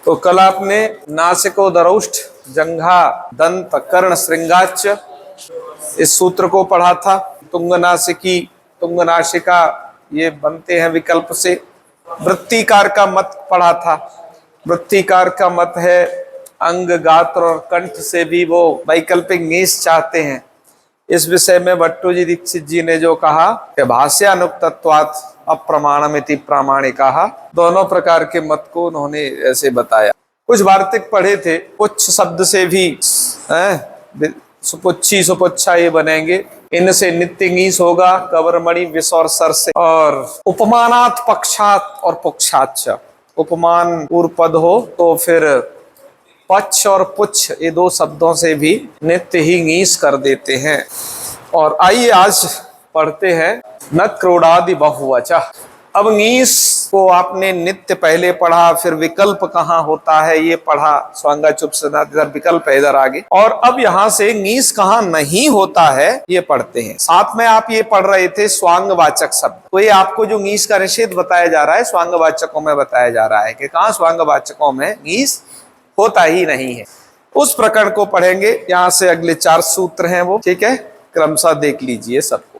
तो कल आपने नासिकोदरोष्ठ जंघा दंत कर्ण श्रृंगाच इस सूत्र को पढ़ा था। तुंगनासिकी तुंगनाशिका ये बनते हैं विकल्प से। वृत्तिकार का मत पढ़ा था। वृत्तिकार का मत है अंग गात्र और कंठ से भी वो वैकल्पिक नीस चाहते हैं। इस विषय में भट्टोजी दीक्षित जी ने जो कहा कि भाष्यानुक्तत्वात् अप्रमाणमिति प्रामाणिकाः, दोनों प्रकार के मत को उन्होंने ऐसे बताया। कुछ वार्तिक पढ़े थे, कुछ शब्द से भी सुपुच्छी सुपुच्छा ये बनेंगे। इनसे नित्य ङीस होगा कवरमणि विष और सर से। और उपमानात् पक्षात और पुक्षाच, उपमान पूर्व पद हो तो फिर पक्ष और पुच्छ ये दो शब्दों से भी नित्य ही ङीस कर देते हैं। और आइए आज पढ़ते हैं न क्रोडादि बहुवचः। अब ङीस को आपने नित्य पहले पढ़ा, फिर विकल्प कहाँ होता है ये पढ़ा, स्वांगा चुप सदा, इधर विकल्प है इधर आगे। और अब यहाँ से ङीस कहाँ नहीं होता है ये पढ़ते हैं। साथ में आप ये पढ़ रहे थे स्वांगवाचक शब्द, तो ये आपको जो ङीस का निषेध बताया जा रहा है स्वांगवाचकों में बताया जा रहा है कि कहाँ स्वांगवाचकों में ङीस होता ही नहीं है। उस प्रकरण को पढ़ेंगे। यहाँ से अगले 4 सूत्र हैं वो, ठीक है, क्रमशः देख लीजिए सबको।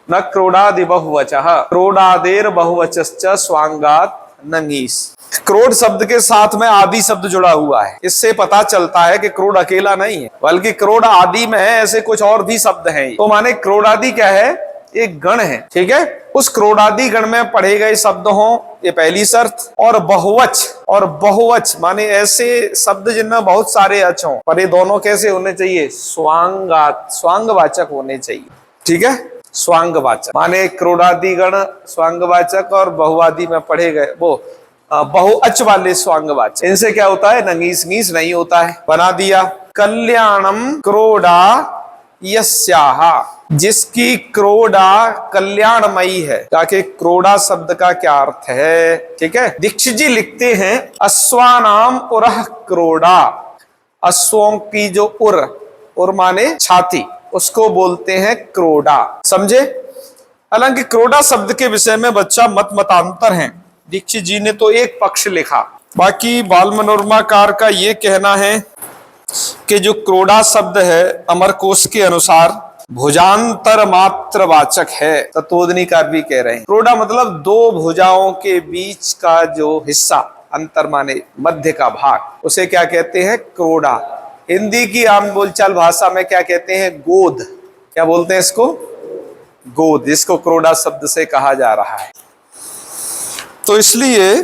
न क्रोडादि बहुवचः क्रोडादेर बहुवचश्च स्वांगात् न ङीस। क्रोड शब्द के साथ में आदि शब्द जुड़ा हुआ है। इससे पता चलता है कि क्रोड अकेला नहीं है, बल्कि क्रोड आदि में है ऐसे कुछ और भी शब्द हैं। तो माने क्रोडादि क्या है, एक गण है, ठीक है। उस क्रोडादि गण में पढ़े गए शब्द हों, ये पहली शर्त। और बहुवच माने ऐसे शब्द जिनमें बहुत सारे अच हों, पर ये दोनों कैसे होने चाहिए, स्वांगवाचक होने चाहिए, ठीक है। स्वांगवाचक माने क्रोडादि गण स्वांगवाचक और बहुआदि में पढ़े गए वो बहुअच वाले स्वांगवाचक। इनसे क्या होता है, ङीस नहीं होता है। बना दिया कल्याणम क्रोडा यस्याह, जिसकी क्रोडा कल्याणमयी है। ताकि क्रोडा शब्द का क्या अर्थ है, ठीक है। दीक्षित जी लिखते हैं अश्वानाम उरह क्रोडा, अश्वों की जो उर माने छाती, उसको बोलते हैं क्रोडा, समझे। हालांकि क्रोडा शब्द के विषय में बच्चा मतांतर हैं। दीक्षित जी ने तो एक पक्ष लिखा, बाकी बाल मनोरमाकार का ये कहना है कि जो क्रोडा शब्द है अमरकोश के अनुसार भुजांतर मात्र वाचक है। तत्वोदनीकार भी कह रहे हैं क्रोडा मतलब दो भुजाओं के बीच का जो हिस्सा, अंतर माने मध्य का भाग, उसे क्या कहते हैं, क्रोडा। हिंदी की आम बोलचाल भाषा में क्या कहते हैं, गोद। क्या बोलते हैं इसको, गोद। इसको क्रोडा शब्द से कहा जा रहा है। तो इसलिए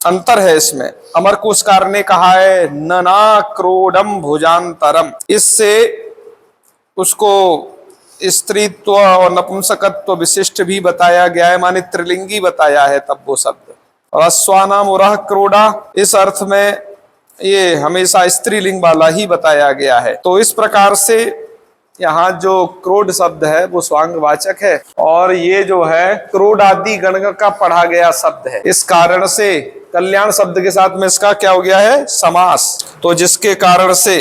अंतर है इसमें। अमरकोशकार ने कहा है नना क्रोडम भुजांतरम, इससे उसको स्त्रीत्व और नपुंसकत्व विशिष्ट भी बताया गया है, माने त्रिलिंगी बताया है तब वो शब्द। और अश्वानाम उरह क्रोडा, इस अर्थ में ये हमेशा स्त्रीलिंग वाला ही बताया गया है। तो इस प्रकार से यहाँ जो क्रोड शब्द है वो स्वांगवाचक है, और ये जो है क्रोड आदि गण का पढ़ा गया शब्द है। इस कारण से कल्याण शब्द के साथ में इसका क्या हो गया है, समास। तो जिसके कारण से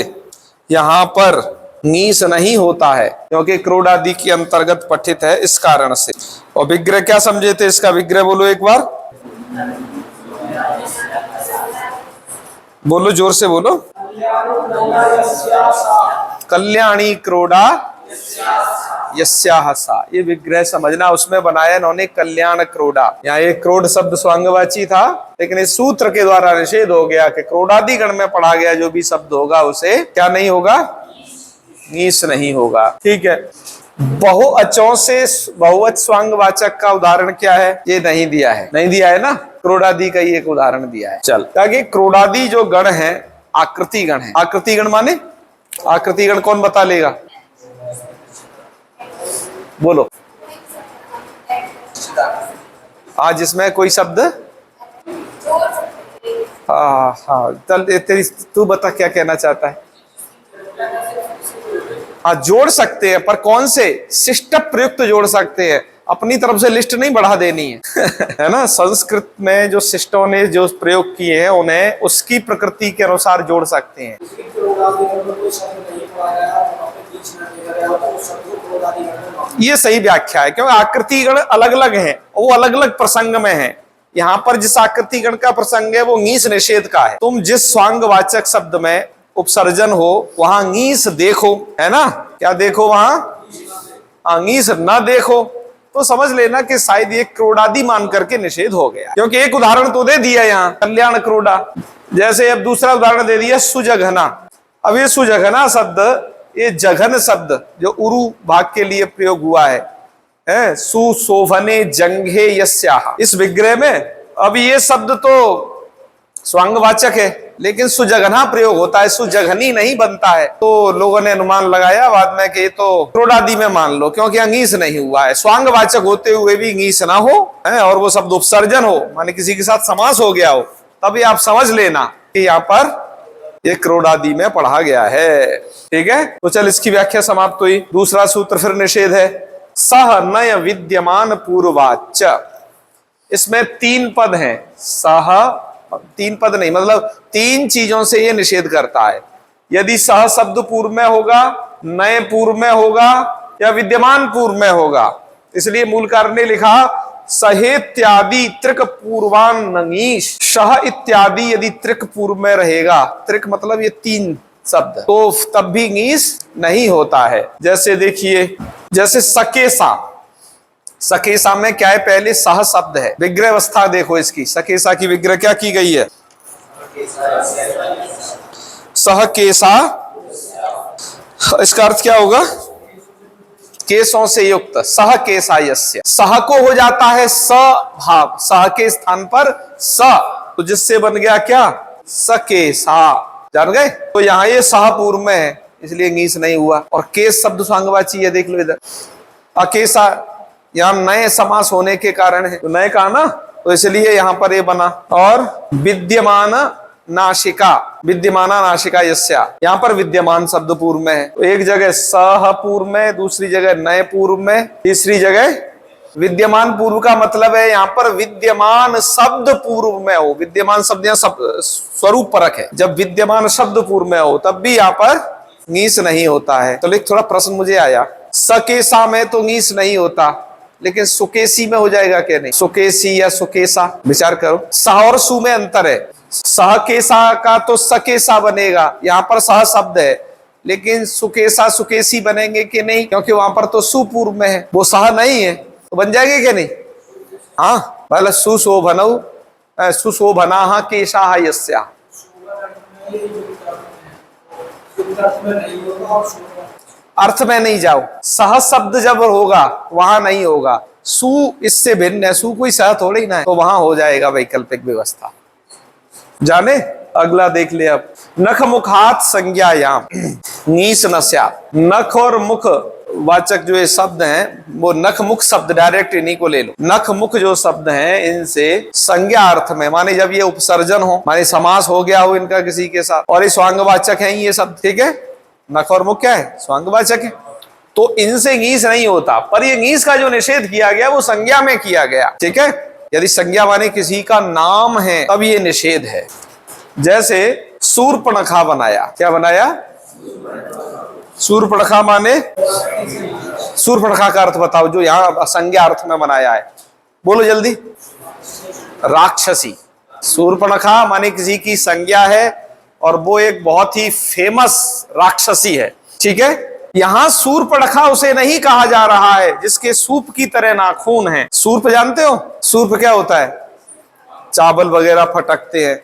यहाँ पर ङीस नहीं होता है, क्योंकि क्रोड आदि के अंतर्गत पठित है, इस कारण से। और विग्रह क्या समझे थे, इसका विग्रह बोलो एक बार, बोलो जोर से बोलो। कल्याणी क्रोडा यस्याह सा, ये विग्रह समझना। उसमें बनाया इन्होंने कल्याण क्रोडा। यहाँ एक क्रोड शब्द स्वांगवाची था, लेकिन इस सूत्र के द्वारा निषेध हो गया कि क्रोडादि गण में पढ़ा गया जो भी शब्द होगा उसे क्या नहीं होगा, ङीस नहीं होगा, ठीक है। बहुअचों से बहुवच स्वांगवाचक का उदाहरण क्या है, ये नहीं दिया है ना। क्रोडादि का ही एक उदाहरण दिया है। चल, ताकि क्रोडादि जो गण है आकृति गण है। आकृति गण माने, आकृति गण कौन बता लेगा, बोलो। आज जिसमें कोई शब्द, हाँ चल तेरी तू बता क्या कहना चाहता है। हाँ जोड़ सकते हैं, पर कौन से, शिष्ट प्रयुक्त जोड़ सकते हैं, अपनी तरफ से लिस्ट नहीं बढ़ा देनी है है ना। संस्कृत में जो शिष्टों ने जो प्रयोग किए हैं उन्हें उसकी प्रकृति के अनुसार जोड़ सकते हैं। ये सही व्याख्या है, क्योंकि आकृति गण अलग अलग हैं, वो अलग अलग प्रसंग में है। यहाँ पर जिस आकृति गण का प्रसंग है वो ङीस निषेध का है। तुम जिस स्वांगवाचक शब्द में उपसर्जन हो वहां ङीस देखो, है ना, क्या देखो वहां, ङीस न देखो, तो समझ लेना कि शायद ये क्रोडादि मान करके निषेध हो गया। क्योंकि एक उदाहरण तो दे दिया यहाँ कल्याण क्रोडा, जैसे अब दूसरा उदाहरण दे दिया सुजघना। अब ये सुजघना शब्द, ये जघन शब्द जो उरु भाग के लिए प्रयोग हुआ है सुशोभने जंघे यस्याह, इस विग्रह में अब ये शब्द तो स्वांगवाचक है लेकिन सुजघना प्रयोग होता है, सुजघनी नहीं बनता है। तो लोगों ने अनुमान लगाया बाद में कि ये तो क्रोडादि में मान लो, क्योंकि ङीस नहीं हुआ है। स्वांगवाचक होते हुए भी ङीस ना हो और वो शब्द उपसर्जन हो, माने किसी के साथ समास हो गया हो, तभी आप समझ लेना कि यहाँ पर ये क्रोडादि में पढ़ा गया है। ठीक है, तो चल इसकी व्याख्या समाप्त हुई। दूसरा सूत्र फिर निषेध है, सह नय विद्यमान पूर्वाच्य। इसमें 3 पद हैं, सह 3 पद नहीं, मतलब 3 चीजों से ये निषेध करता है। यदि सह शब्द पूर्व में होगा, नए पूर्व में होगा या विद्यमान पूर्व में होगा। इसलिए मूलकार ने लिखा सहेत्यादि त्रिक पूर्वान ङीस, सह इत्यादि यदि त्रिक पूर्व में रहेगा, त्रिक मतलब ये 3 शब्द, तो तब भी ङीस नहीं होता है। जैसे देखिए, जैसे सकेसा, सकेसा में क्या है, पहले सह शब्द है, विग्रह अवस्था देखो इसकी, सकेसा की विग्रह क्या की गई है, सह केसा, इसका अर्थ क्या होगा, केसों से युक्त, सह केसा यस्य, सह को हो जाता है स भाव, सह के स्थान पर स, तो जिससे बन गया क्या, सकेसा, जान गए। तो यहाँ ये सह पूर्व में है इसलिए ङीस नहीं हुआ। और केस शब्द स्वांगवाची है, देख लो इधर, अकेसा यहाँ नए समास होने के कारण है, तो नए का ना, तो इसलिए यहाँ पर ये बना। और विद्यमान नाशिका, विद्यमाना नाशिका यस्या, यहाँ पर विद्यमान शब्द पूर्व में है, तो एक जगह सह पूर्व में, दूसरी जगह नए पूर्व में, तीसरी जगह विद्यमान पूर्व का मतलब है यहाँ पर विद्यमान शब्द पूर्व में हो। विद्यमान शब्द यहाँ स्वरूप परक है, जब विद्यमान शब्द पूर्व में हो तब भी यहाँ पर ङीस नहीं होता है। तो थोड़ा प्रश्न मुझे आया, सकेसा में तो ङीस नहीं होता, लेकिन सुकेसी में हो जाएगा क्या नहीं, सुकेसी या सुकेसा, विचार करो। सह और सु में अंतर है, सह केसा का तो सकेसा बनेगा, यहाँ पर सह शब्द है, लेकिन सुकेसा सुकेसी बनेंगे कि नहीं, क्योंकि वहां पर तो सु पूर्व में है, वो सह नहीं है, तो बन जाएंगे क्या नहीं। हाँ, भले सुशोभनौ सुशोभना केशा यस्या, अर्थ में नहीं जाओ, सह शब्द जब होगा वहां नहीं होगा, सु इससे भिन्न है, सु कोई सह थोड़ी ना है, तो वहां हो जाएगा वैकल्पिक व्यवस्था। जाने अगला देख ले अब, नख मुखात संज्ञायाम ङीस न स्यात्। नख और मुख वाचक जो ये शब्द हैं वो नख मुख शब्द, डायरेक्ट इन्हीं को ले लो। नख मुख जो शब्द हैं इनसे संज्ञा अर्थ में, माने जब ये उपसर्जन हो, माने समास हो गया हो इनका किसी के साथ, और ये स्वांगवाचक हैं ये शब्द, ठीक है, नख और मुख क्या है, स्वांगवाचक है, तो इनसे ङीस नहीं होता। पर ये ङीस का जो निषेध किया गया वो संज्ञा में किया गया, ठीक है। यदि संज्ञा माने किसी का नाम है तब ये निषेध है। जैसे शूर्पणखा बनाया, क्या बनाया, शूर्पणखा माने, शूर्पणखा का अर्थ बताओ जो यहाँ संज्ञा अर्थ में बनाया है, बोलो जल्दी, राक्षसी। शूर्पणखा माने किसी की संज्ञा है और वो एक बहुत ही फेमस राक्षसी है, ठीक है। यहां शूर्पणखा उसे नहीं कहा जा रहा है जिसके सूप की तरह नाखून है। सूर्प जानते हो, सूर्प क्या होता है, चावल वगैरह फटकते हैं,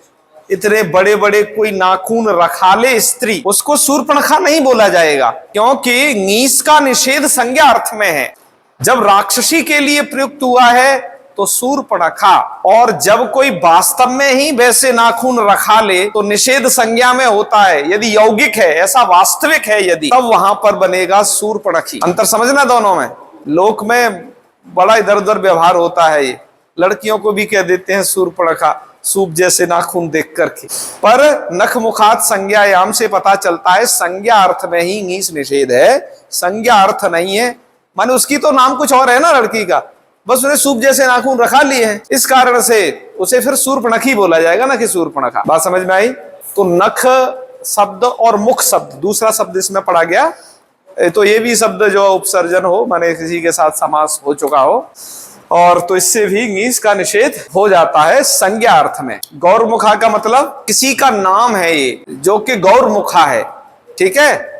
इतने बड़े बड़े कोई नाखून रखाले स्त्री, उसको शूर्पणखा नहीं बोला जाएगा, क्योंकि ङीस का निषेध संज्ञा अर्थ में है। जब राक्षसी के लिए प्रयुक्त हुआ है तो शूर्पणखा, और जब कोई वास्तव में ही वैसे नाखून रखा ले तो निषेध संज्ञा में होता है। यदि यौगिक है, ऐसा वास्तविक है यदि, तब वहां पर बनेगा शूर्पणखी। अंतर समझना दोनों में। लोक में बड़ा इधर उधर व्यवहार होता है, ये लड़कियों को भी कह देते हैं शूर्पणखा, सूप जैसे नाखून देख करके। पर नख मुखात संज्ञायाम से पता चलता है संज्ञा अर्थ में ही ङीस निषेध है, संज्ञा अर्थ नहीं है। माने उसकी तो नाम कुछ और है ना लड़की का, बस उसने सूप जैसे नाखून रखा लिए हैं, इस कारण से उसे फिर शूर्पणखी बोला जाएगा ना कि शूर्पणखा। बात समझ में आई। तो नख शब्द और मुख शब्द, दूसरा शब्द इसमें पढ़ा गया, तो ये भी शब्द जो उपसर्जन हो, माने किसी के साथ समास हो चुका हो, और तो इससे भी ङीस का निषेध हो जाता है संज्ञा अर्थ में। गौरमुखा का मतलब किसी का नाम है ये जो कि गौरमुखा है, ठीक है।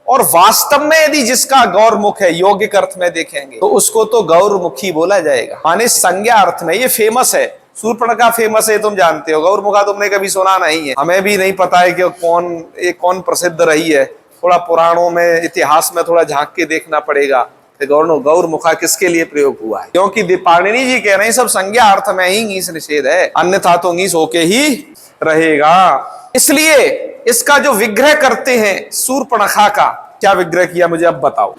और वास्तव में यदि जिसका गौरमुख है यौगिक अर्थ में देखेंगे तो उसको तो गौरमुखी बोला जाएगा, माने संज्ञा अर्थ में। ये फेमस है, शूर्पणखा फेमस है, तुम जानते हो। गौरमुखा तुमने कभी सुना नहीं है, हमें भी नहीं पता है कि कौन प्रसिद्ध रही है। थोड़ा पुराणों में, इतिहास में थोड़ा झांक के देखना पड़ेगा गौरमुखा किसके लिए प्रयोग हुआ है, क्योंकि दीपाणिनी जी कह रहे हैं सब संज्ञा अर्थ में ही ङीस निषेध है, अन्यथा तो ङीस होके ही रहेगा। इसलिए इसका जो विग्रह करते हैं शूर्पणखा का, क्या विग्रह किया मुझे अब बताओ।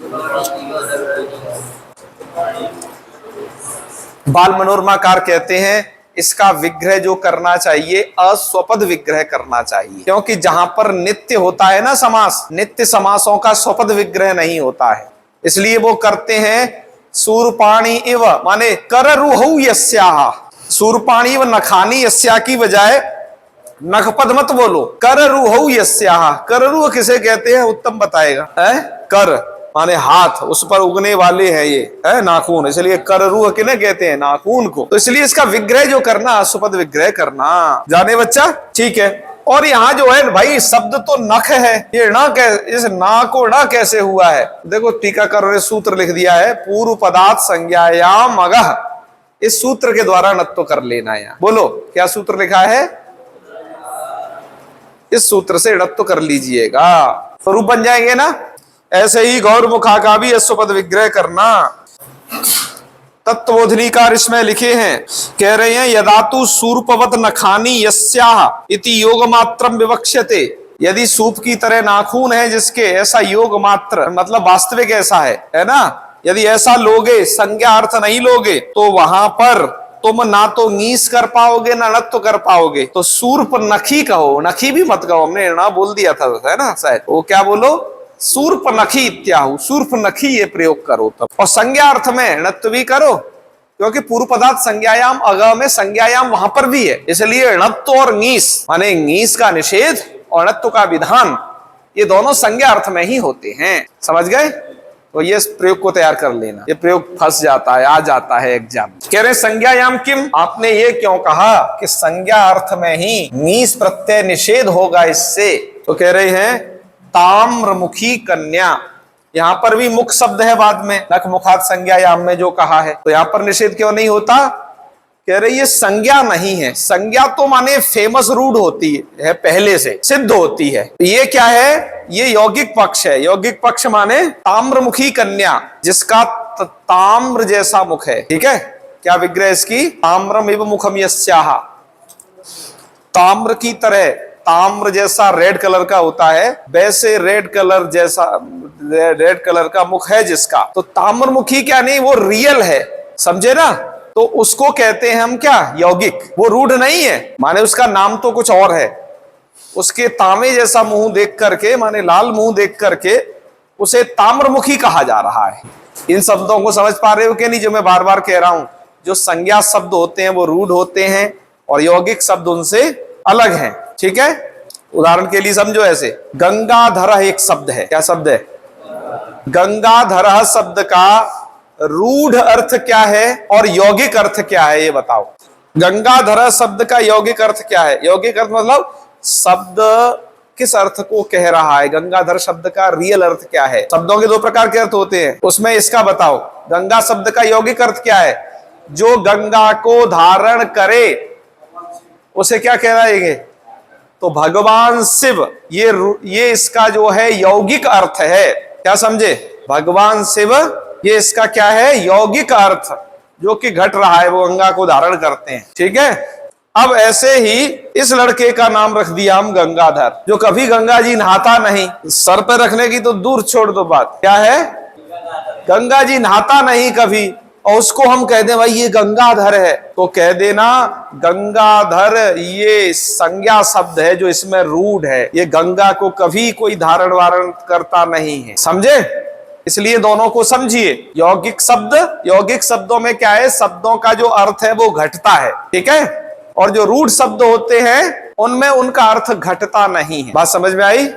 बाल मनोरमाकार कहते हैं इसका विग्रह जो करना चाहिए अस्वपद विग्रह करना चाहिए, क्योंकि जहां पर नित्य होता है ना समास, नित्य समासों का स्वपद विग्रह नहीं होता है, इसलिए वो करते हैं शूर्पाणि इव, माने कररुहौ यस्याः। शूर्पाणि व नखानी यस्या की बजाय नखपद मत बोलो, कररुहौ यस्याः। कररुह किसे कहते हैं उत्तम बताएगा, है कर माने हाथ, उस पर उगने वाले हैं ये है नाखून, इसलिए कररुह किन्हें कहते हैं, नाखून को। तो इसलिए इसका विग्रह जो करना असुपद विग्रह करना, जाने बच्चा, ठीक है। और यहाँ जो है भाई शब्द तो नख है, ये ना इस ना को ना कैसे हुआ है, देखो टीकाकार ने सूत्र लिख दिया है, पूर्व पदार्थ संज्ञायाम अगह। इस सूत्र के द्वारा नत्व कर लेना है। बोलो क्या सूत्र लिखा है, इस सूत्र से णत्व कर लीजिएगा, स्वरूप बन जाएंगे ना। ऐसे ही गौरमुखा का भी अस्वपद विग्रह करना। तत्वोधनीकार इसमें लिखे हैं, कह रहे हैं यदातु सूर्पवत नखानी यस्याः इति योग मात्रम विवक्ष्यते। यदि सूप की तरह नाखून है जिसके, ऐसा योग मात्र मतलब वास्तविक ऐसा है ना, यदि ऐसा लोगे, संज्ञा अर्थ नहीं लोगे, तो वहां पर तुम ना तो ङीस कर पाओगे ना नत्व कर पाओगे। तो सूर्प नखी कहो, नखी भी मत कहो, हमने ना बोल दिया था है ना शायद, वो क्या बोलो, सूर्प नखी इत्याहु, सूर्प नखी ये प्रयोग करो तब। और संज्ञा अर्थ में णत्व भी करो, क्योंकि पूर्व पदार्थ संज्ञायाम अग में संज्ञायाम वहां पर भी है, इसलिए णत्व और ङीस माने ङीस का निषेध और णत्व का विधान, ये दोनों संज्ञा अर्थ में ही होते हैं। समझ गए? तो ये प्रयोग को तैयार कर लेना, ये प्रयोग फंस जाता है, आ जाता है एग्जाम। कह रहे संज्ञायाम किम, आपने ये क्यों कहा कि संज्ञा अर्थ में ही ङीस प्रत्यय निषेध होगा इससे। तो कह रहे हैं ताम्रमुखी कन्या, यहां पर भी मुख शब्द है बाद में, नख मुखात संज्ञायाम में जो कहा है, तो यहां पर निषेध क्यों नहीं होता। कह रहे ये संज्ञा नहीं है, संज्ञा तो माने फेमस रूढ़ होती है, पहले से सिद्ध होती है। ये क्या है, ये यौगिक पक्ष है। यौगिक पक्ष माने ताम्रमुखी कन्या जिसका ताम्र जैसा मुख है, ठीक है। क्या विग्रह इसकी, ताम्रम एवं मुखम यस्याः, ताम्र की तरह, ताम्र जैसा रेड कलर का होता है, वैसे रेड कलर का मुख है जिसका। तो ताम्रमुखी क्या नहीं, वो रियल है, समझे ना। तो उसको कहते हैं हम क्या, यौगिक। वो रूढ़ नहीं है, माने उसका नाम तो कुछ और है। उसके तांबे जैसा मुंह देख करके, माने लाल मुंह देख करके उसे ताम्रमुखी कहा जा रहा है। इन शब्दों को समझ पा रहे हो कि नहीं, जो मैं बार बार कह रहा हूं। जो संज्ञा शब्द होते हैं वो रूढ़ होते हैं और यौगिक शब्द उनसे अलग हैं, ठीक है। उदाहरण के लिए समझो, ऐसे गंगाधर एक शब्द है, क्या शब्द है, गंगाधर शब्द का रूढ़ अर्थ क्या है और यौगिक अर्थ क्या है, ये बताओ। गंगाधर शब्द का यौगिक अर्थ क्या है। यौगिक अर्थ मतलब शब्द किस अर्थ को कह रहा है, गंगाधर शब्द का रियल अर्थ क्या है। शब्दों के दो प्रकार के अर्थ होते हैं, उसमें इसका बताओ। गंगा शब्द का यौगिक अर्थ क्या है, जो गंगा को धारण करे उसे क्या कहलाएंगे, तो भगवान शिव। ये इसका जो है यौगिक अर्थ है, क्या समझे, भगवान शिव ये इसका क्या है, यौगिक अर्थ, जो कि घट रहा है, वो गंगा को धारण करते हैं, ठीक है। अब ऐसे ही इस लड़के का नाम रख दिया हम गंगाधर, जो कभी गंगा जी नहाता नहीं, सर पे रखने की तो दूर छोड़ दो बात, क्या है, गंगा जी नहाता नहीं कभी, और उसको हम कह दें भाई ये गंगाधर है, तो कह देना गंगाधर ये संज्ञा शब्द है जो इसमें रूढ़ है, ये गंगा को कभी कोई धारण वारण करता नहीं है, समझे। इसलिए दोनों को समझिए। यौगिक शब्द, यौगिक शब्दों में क्या है, शब्दों का जो अर्थ है वो घटता है, ठीक है, और जो रूढ़ शब्द होते हैं उनमें उनका अर्थ घटता नहीं है। बात समझ में आई।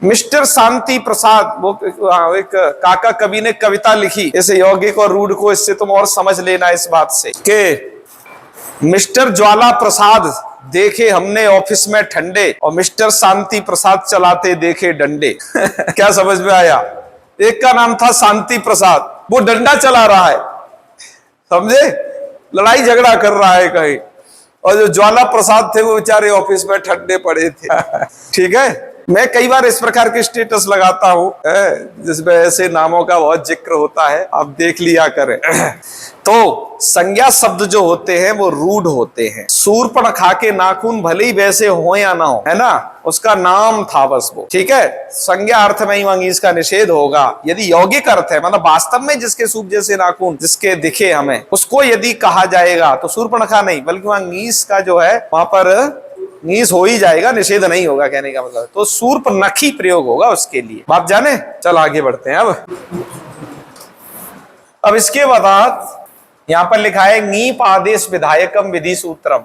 मिस्टर शांति प्रसाद, वो एक काका कवि ने कविता लिखी, इस यौगिक और रूढ़ को इससे तुम और समझ लेना इस बात से कि मिस्टर ज्वाला प्रसाद देखे हमने ऑफिस में ठंडे और मिस्टर शांति प्रसाद चलाते देखे डंडे। क्या समझ में आया? एक का नाम था शांति प्रसाद, वो डंडा चला रहा है, समझे, लड़ाई झगड़ा कर रहा है कहीं, और जो ज्वाला प्रसाद थे वो बेचारे ऑफिस में ठंडे पड़े थे। ठीक है, मैं कई बार इस प्रकार के स्टेटस लगाता हूं जिसमें ऐसे नामों का बहुत जिक्र होता है, आप देख लिया करें। तो संज्ञा शब्द जो होते हैं वो रूढ़ होते हैं। सूर्पणखा के नाखून भले ही वैसे हो या ना हो, है ना, उसका नाम था बस वो, ठीक है। संज्ञा अर्थ में ही वहां ङीस का निषेध होगा। यदि यौगिक अर्थ है, मतलब वास्तव में जिसके सूप जैसे नाखून जिसके दिखे हमें, उसको यदि कहा जाएगा तो सूर्पणखा नहीं, बल्कि वहां ङीस का जो है वहां पर ङीस हो ही जाएगा, निषेध नहीं होगा, कहने का मतलब। तो सूर्पनखी प्रयोग होगा उसके लिए, बात जाने। चल आगे बढ़ते हैं। अब इसके बाद यहां पर लिखा है ङीप आदेश विधायकम विधि सूत्रम।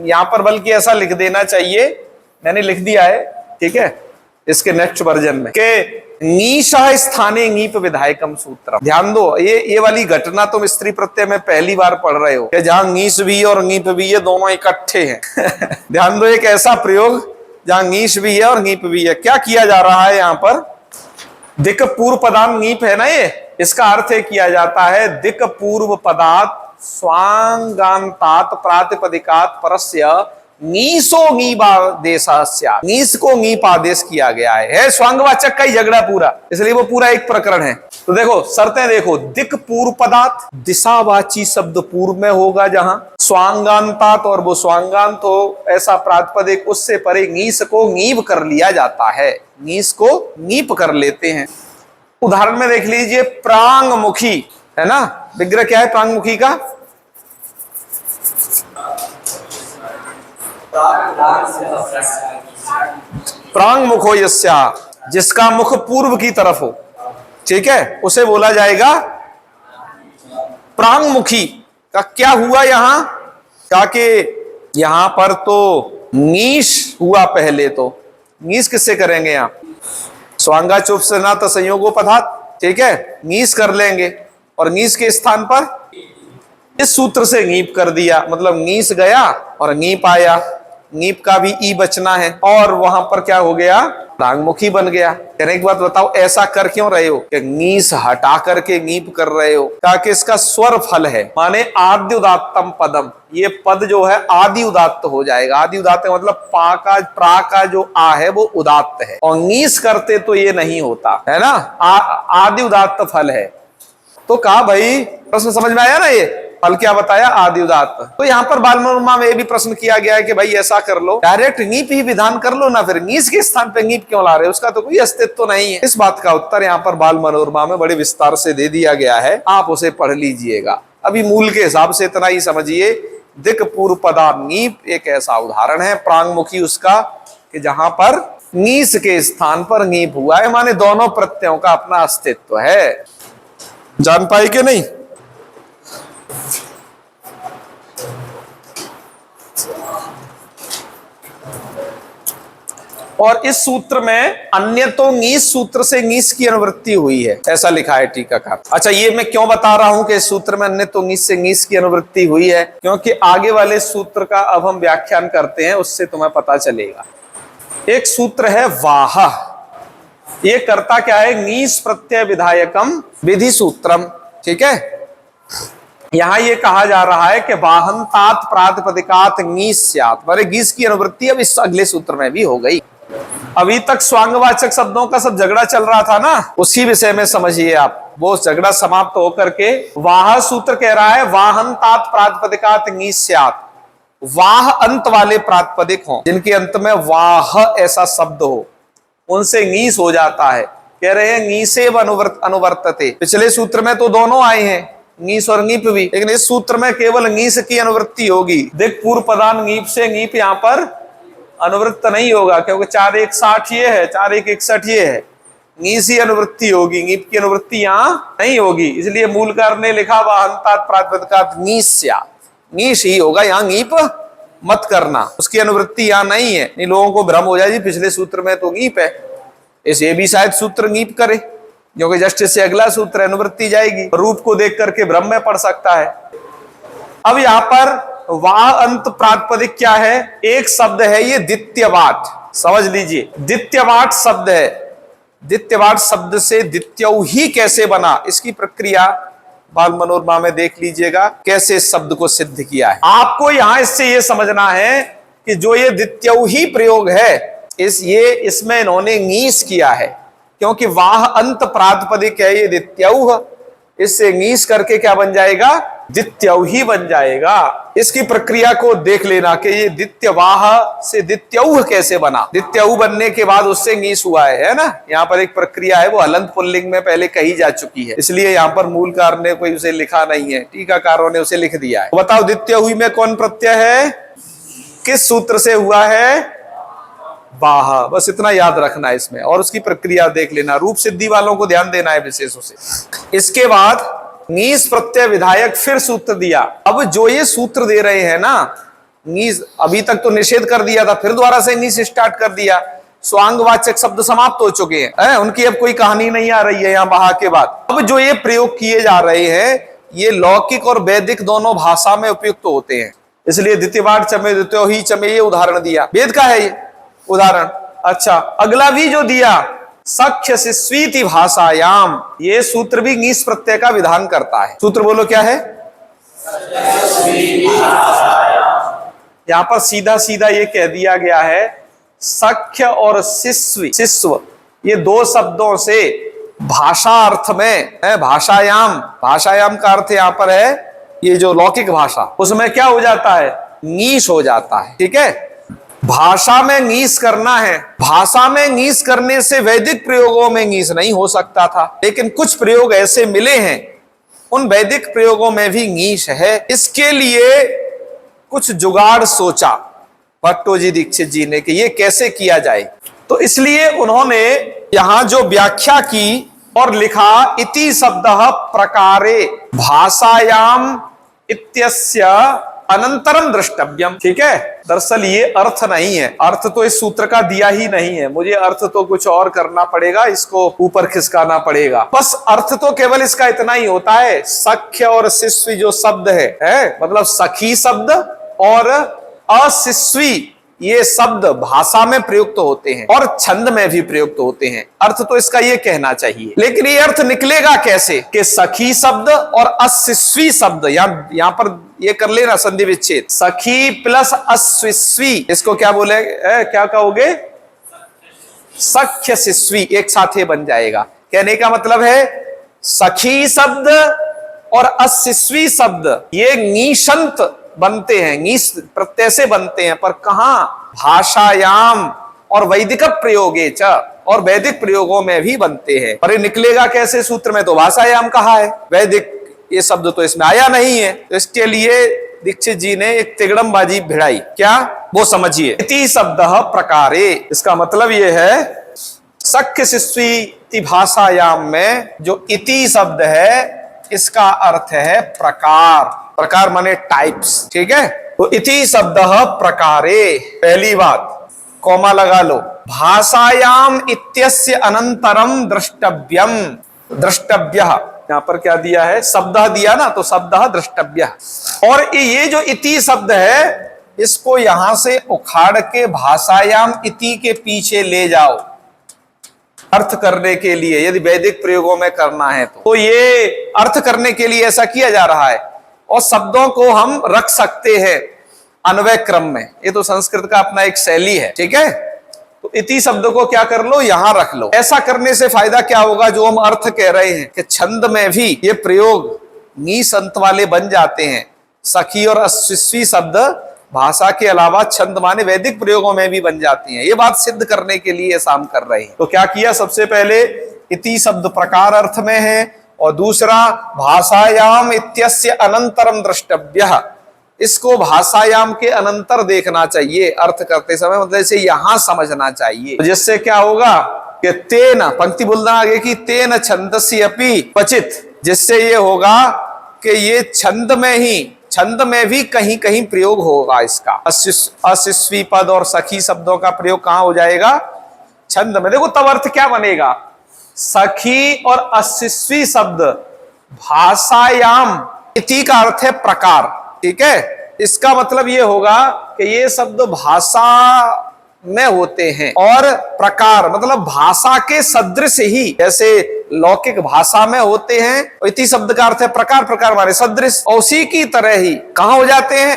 यहां पर बल्कि ऐसा लिख देना चाहिए, मैंने लिख दिया है, ठीक है, इसके नेक्स्ट वर्जन में के ङीशः स्थाने ङीप विधायकम सूत्रम। ध्यान दो, ये वाली घटना तुम स्त्री प्रत्यय में पहली बार पढ़ रहे हो कि जहां ङीस भी और ङीप भी है, दोनों इकट्ठे हैं। ध्यान दो, एक ऐसा प्रयोग जहां ङीस भी है और ङीप भी है। क्या किया जा रहा है यहाँ पर? दिक् पूर्व पदान ङीप है ना, ये इसका अर्थ है किया जाता है दिक् पूर्व पदात स्वांगान्तात प्रातिपदिकात परस्य ङीसो ङीपादेशस्य। ङीस को ङीप आदेश किया गया है स्वांगवाचक का ही झगड़ा पूरा, इसलिए वो पूरा एक प्रकरण है। तो देखो शर्तें देखो, दिक् पूर्व पदात, दिशावाची शब्द पूर्व में होगा जहां, स्वांगान्तात और वो स्वांगांत हो ऐसा प्रातिपदिक, उससे परे ङीस को ङीप कर लिया जाता है, ङीस को ङीप कर लेते हैं। उदाहरण में देख लीजिए, प्रांगमुखी है ना, विग्रह क्या है प्रांगमुखी का? प्रांग मुखो यस्या, जिसका मुख पूर्व की तरफ हो, ठीक है, उसे बोला जाएगा प्रांगमुखी। का क्या हुआ यहां? क्या कि यहां पर तो ङीस हुआ पहले, तो ङीस किससे करेंगे यहां? स्वांगा चुप से ना तो संयोगो पदात, ठीक है, ङीस कर लेंगे, और ङीस के स्थान पर इस सूत्र से ङीप कर दिया, मतलब ङीस गया और ङीप आया, ङीप का भी ई बचना है, और वहां पर क्या हो गया? प्रांगमुखी बन गया। कहने की बात बताओ, ऐसा कर क्यों रहे हो कि ङीस हटा करके ङीप कर रहे हो? ताकि इसका स्वर फल है, माने आद्य उदात्तम पदम, ये पद जो है आदि उदात्त हो जाएगा। आदि उदात्त मतलब प्रा का जो आ है वो उदात्त है, और ङीस करते तो ये नहीं होता है ना, आदि उदात्त फल है। तो कहा भाई, प्रश्न समझ में आया ना, ये फल क्या बताया? आदि उदात्त। तो यहाँ पर बाल मनोरमा में भी प्रश्न किया गया है कि भाई ऐसा कर लो, डायरेक्ट ङीप ही विधान कर लो ना, फिर ङीस के स्थान पे ङीप क्यों ला रहे हो? उसका तो कोई अस्तित्व तो नहीं है। इस बात का उत्तर यहाँ पर बाल मनोरमा में बड़े विस्तार से दे दिया गया है, आप उसे पढ़ लीजिएगा। अभी मूल के हिसाब से इतना ही समझिए, दिक् पूर्व पदा ङीप एक ऐसा उदाहरण है, प्रांगमुखी उसका कि जहां पर ङीस के स्थान पर ङीप हुआ है, माने दोनों प्रत्ययों का अपना अस्तित्व है। जान पाए कि नहीं? और इस सूत्र में अन्य तो ङीस सूत्र से ङीस की अनुवृत्ति हुई है, ऐसा लिखा है टीकाकार। अच्छा, ये मैं क्यों बता रहा हूं कि इस सूत्र में अन्य तो ङीस से ङीस की अनुवृत्ति हुई है? क्योंकि आगे वाले सूत्र का अब हम व्याख्यान करते हैं, उससे तुम्हें पता चलेगा। एक सूत्र है वाह, ये करता क्या है? ङीस प्रत्यय विधायकम विधि सूत्रम, ठीक है। यहां ये कहा जा रहा है कि वाहनतात प्रातिपदिकात ङीस स्यात्, माने ङीस की अनुवृत्ति अब इस अगले सूत्र में भी हो गई। अभी तक स्वांगवाचक शब्दों का सब झगड़ा चल रहा था ना, उसी विषय में समझिए आप। वो झगड़ा समाप्त होकर के वाह सूत्र कह रहा है वाहनतात प्रातिपदिकात ङीस स्यात्, वाह अंत वाले प्रातिपदिक हो, जिनके अंत में वाह ऐसा शब्द हो, उनसे ङीस हो जाता है। कह रहे हैं ङीसेव अनुवर्तते। पिछले सूत्र में तो दोनों आए हैं, ङीस और ङीप भी, लेकिन इस सूत्र में केवल ङीस की अनुवृत्ति होगी। दिक् पूर्व पदान ङीप से ङीप यहाँ पर अनुवृत्त नहीं होगा, क्योंकि 4 1 60 ये है, 4 1 61 ये है, ङीस ही अनुवृत्ति होगी, ङीप की अनुवृत्ति यहाँ नहीं होगी। इसलिए मूलकार ने लिखा वाहनतात प्रातिपदिकात ङीस स्यात्, ङीस ही होगा, यहाँ ङीप मत करना, उसकी अनुवृत्ति यहाँ नहीं है। नहीं लोगों को भ्रम हो जाए जी पिछले सूत्र में तो ङीप है, इस ये भी शायद सूत्र नीप करे, क्योंकि जस्ट से अगला सूत्र अनुवृत्ति जाएगी, रूप को देख करके ब्रह्म में पढ़ सकता है। अब यहां पर वाह अंत प्रातिपदिक क्या है? एक शब्द है ये द्वितीयवाट, समझ लीजिए द्वितीयवाट शब्द है। द्वितीयवाट शब्द से द्वितीयौ ही कैसे बना, इसकी प्रक्रिया बाल मनोरमा में देख लीजिएगा कैसे इस शब्द को सिद्ध किया है। आपको यहां इससे यह समझना है कि जो ये द्वितीयौ ही प्रयोग है इसमें इन्होंने ङीस किया है, क्योंकि वाह अंत प्रातिपदिक है ये द्वितीयौ, इससे ङीस करके क्या बन जाएगा? द्वितीयौ ही बन जाएगा। इसकी प्रक्रिया को देख लेना कि ये द्वितीयवाह से द्वितीयौ कैसे बना। द्वितीयौ बनने के बाद उससे ङीस हुआ है ना। यहाँ पर एक प्रक्रिया है, वो हलंत पुल्लिंग में पहले कही जा चुकी है, इसलिए यहाँ पर मूलकार ने कोई उसे लिखा नहीं है, टीकाकारों ने उसे लिख दिया है। तो बताओ द्वितीयौ में कौन प्रत्यय है, किस सूत्र से हुआ है? वाह। बस इतना याद रखना है इसमें, और उसकी प्रक्रिया देख लेना। रूप सिद्धि वालों को ध्यान देना है विशेषों से। इसके बाद ङीस प्रत्यय विधायक फिर सूत्र दिया। अब जो ये सूत्र दे रहे हैं ना, ङीस अभी तक तो निषेध कर दिया था, फिर दोबारा से ङीस स्टार्ट कर दिया। स्वांगवाचक शब्द समाप्त हो चुके हैं, उनकी अब कोई कहानी नहीं आ रही है यहाँ वहां के बाद। अब जो ये प्रयोग किए जा रहे हैं ये लौकिक और वैदिक दोनों भाषा में उपयुक्त होते हैं, इसलिए द्वितीयवाट चमे द्वितीयो ही चमे ये उदाहरण दिया, वेद का है ये उदाहरण। अच्छा, अगला भी जो दिया सख्य शिस्वीति भाषायाम, ये सूत्र भी ङीस प्रत्यय का विधान करता है। सूत्र बोलो क्या है? यहां पर सीधा सीधा ये कह दिया गया है सख्य और शिस्वी, शिस्व ये दो शब्दों से भाषा अर्थ में है। भाषायाम, भाषायाम का अर्थ यहां पर है ये जो लौकिक भाषा, उसमें क्या हो जाता है? ङीस हो जाता है। ठीक है, भाषा में ङीस करना है। भाषा में ङीस करने से वैदिक प्रयोगों में ङीस नहीं हो सकता था, लेकिन कुछ प्रयोग ऐसे मिले हैं उन वैदिक प्रयोगों में भी ङीस है। इसके लिए कुछ जुगाड़ सोचा भट्टोजी दीक्षित जी ने कि ये कैसे किया जाए, तो इसलिए उन्होंने यहां जो व्याख्या की और लिखा इति शब्दः प्रकारे भाषायाम इत्यस्य अनंतरम द्रष्टव्यम। ठीक है, दरअसल ये अर्थ नहीं है, अर्थ तो इस सूत्र का दिया ही नहीं है, मुझे अर्थ तो कुछ और करना पड़ेगा, इसको ऊपर खिसकाना पड़ेगा। बस अर्थ तो केवल इसका इतना ही होता है, सख्य और शिस्वी जो शब्द है मतलब सखी शब्द और अशिस्वी ये शब्द भाषा में प्रयुक्त होते हैं और छंद में भी प्रयुक्त होते हैं। अर्थ तो इसका ये कहना चाहिए, लेकिन ये अर्थ निकलेगा कैसे कि सखी शब्द और अशिस्वी शब्द, यहाँ पर ये कर लेना संधि विच्छेद, सखी प्लस अशिस्वी, इसको क्या बोले, क्या कहोगे? सख्य शिस्वी, एक साथ ये बन जाएगा। कहने का मतलब है सखी शब्द और अशिस्वी शब्द ये ङीषंत बनते हैं, ङीस प्रत्यय से बनते हैं, पर कहां? भाषायाम और वैदिक प्रयोगे च, और वैदिक प्रयोगों में भी बनते हैं। पर ये निकलेगा कैसे? सूत्र में तो भाषायाम कहा है, वैदिक ये शब्द तो इसमें आया नहीं है। तो इसके लिए दीक्षित जी ने एक तिगड़मबाजी भिड़ाई, क्या वो समझिए। इति शब्दः प्रकारे, इसका मतलब ये है सख्य शिस्वी भाषायाम में जो इति शब्द है इसका अर्थ है प्रकार, प्रकार माने टाइप्स। ठीक है, तो इति शब्दः प्रकारे, पहली बात कॉमा लगा लो, भाषायाम इत्यस्य अनंतरम द्रष्टव्यम, द्रष्टव्यः यहां पर क्या दिया है? शब्द दिया ना, तो शब्दः द्रष्टव्यः। और ये जो इति शब्द है इसको यहां से उखाड़ के भाषायाम इति के पीछे ले जाओ अर्थ करने के लिए, यदि वैदिक प्रयोगों में करना है तो ये अर्थ करने के लिए ऐसा किया जा रहा है। और शब्दों को हम रख सकते हैं अन्वय क्रम में, ये तो संस्कृत का अपना एक शैली है। ठीक है, तो इति शब्द को क्या कर लो? यहां रख लो। ऐसा करने से फायदा क्या होगा? जो हम अर्थ कह रहे हैं कि छंद में भी ये प्रयोग ङीस अंत वाले बन जाते हैं। सखी और अशिस्वी शब्द भाषा के अलावा छंद माने वैदिक प्रयोगों में भी बन जाती हैं। ये बात सिद्ध करने के लिए ऐसा हम कर रहे हैं। तो क्या किया? सबसे पहले इति शब्द प्रकार अर्थ में है, और दूसरा भाषायाम इत्यस्य अनंतरम द्रष्टव्यः, इसको भाषायाम के अनंतर देखना चाहिए अर्थ करते समय, मतलब इसे यहां समझना चाहिए। तो जिससे क्या होगा कि तेन, पंक्ति बोलना आगे की, तेन छंदस्य अपि क्वचित, जिससे ये होगा कि ये छंद में ही, छंद में भी कहीं कहीं प्रयोग होगा इसका। अशिस्वी पद और सखी शब्दों का प्रयोग कहां हो जाएगा? छंद में देखो, तब अर्थ क्या बनेगा? सखी और अशिस्वी शब्द भाषायाम, इति का अर्थ है प्रकार, ठीक है। इसका मतलब ये होगा कि ये शब्द भाषा में होते हैं, और प्रकार मतलब भाषा के सदृश ही, जैसे लौकिक भाषा में होते हैं। इति शब्द का अर्थ है प्रकार, प्रकार माने सदृश, और उसी की तरह ही कहां हो जाते हैं?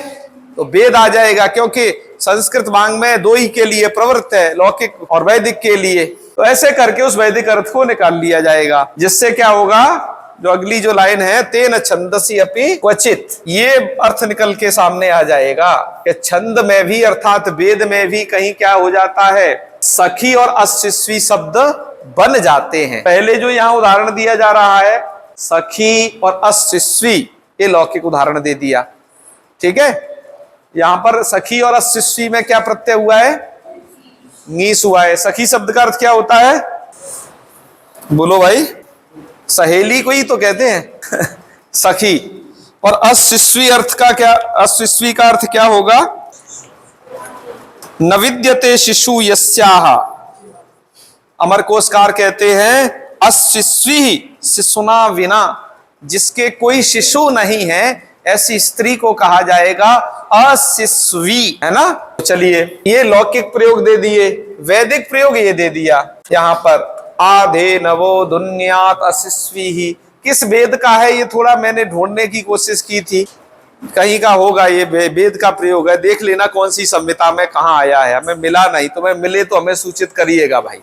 तो वेद आ जाएगा, क्योंकि संस्कृत वाङ्मय दो ही के लिए प्रवृत्त है, लौकिक और वैदिक के लिए। तो ऐसे करके उस वैदिक अर्थ को निकाल लिया जाएगा, जिससे क्या होगा? जो अगली जो लाइन है, तेन छंदसी अपि क्वचित, ये अर्थ निकल के सामने आ जाएगा कि छंद में भी अर्थात वेद में भी कहीं क्या हो जाता है? सखी और अशिस्वी शब्द बन जाते हैं। पहले जो यहाँ उदाहरण दिया जा रहा है सखी और अशिस्वी, ये लौकिक उदाहरण दे दिया, ठीक है। यहां पर सखी और अशिस्वी में क्या प्रत्यय हुआ है? ङीस हुआ है। सखी शब्द का अर्थ क्या होता है? बोलो भाई, सहेली को ही तो कहते हैं सखी। और अशिस्वी अर्थ का क्या, अशिस्वी का अर्थ क्या होगा? न विद्यते शिशु यस्याह, अमरकोशकार कहते हैं अशिस्वी शिशुना विना, जिसके कोई शिशु नहीं है ऐसी स्त्री को कहा जाएगा अशिस्वी, है ना। चलिए, ये लौकिक प्रयोग दे दिए, वैदिक प्रयोग ये दे दिया यहां पर, आधे नवो दुन्यात अशिस्वी ही। किस वेद का है ये? थोड़ा मैंने ढूंढने की कोशिश की थी, कहीं का होगा ये, वेद का प्रयोग है। देख लेना कौन सी संहिता में कहां आया है, हमें मिला नहीं, तो मैं मिले तो हमें सूचित करिएगा भाई।